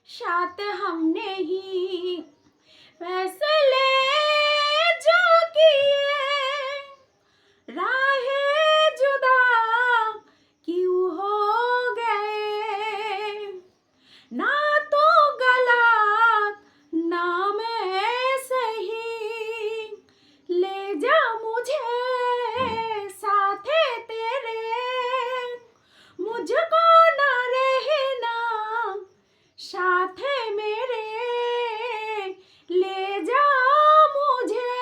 साथ हम नहीं, फैसले जो किए राहे जुदा क्यों हो गए, ना तो गलत ना मैं सही, ले जा मुझे साथे तेरे, मुझको ना रहना साथे मेरे, ले जा मुझे,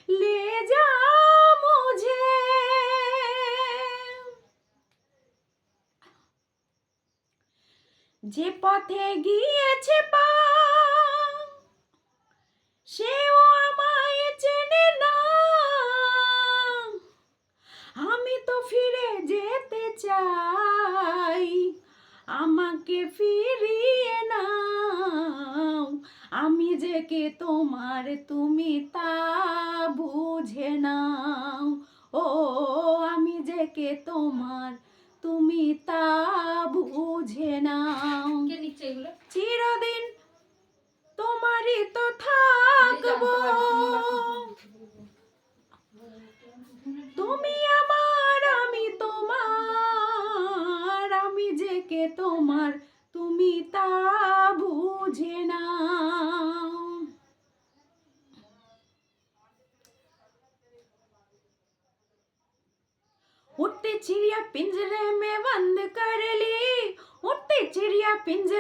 ले जा मुझे। যে পথে গিয়েছে পা সেও আমায় চেনে না, আমি তো ফিরে যেতে চাই, আমাকে ফিরিয়ে নাও, আমি যে কে তোমার তুমি তা বুঝে নাও, ও আমি যে কে তোমার তুমি তা বুঝে নাও, চিরদিন তোমারই তো থাকবো, তুমি আমার আমি তোমার, আমি যে কে তোমার তুমি তা বুঝে নাও। उड़ते चिड़िया पिंजरे में बंद कर ली, उड़ते चिड़िया पिंजरे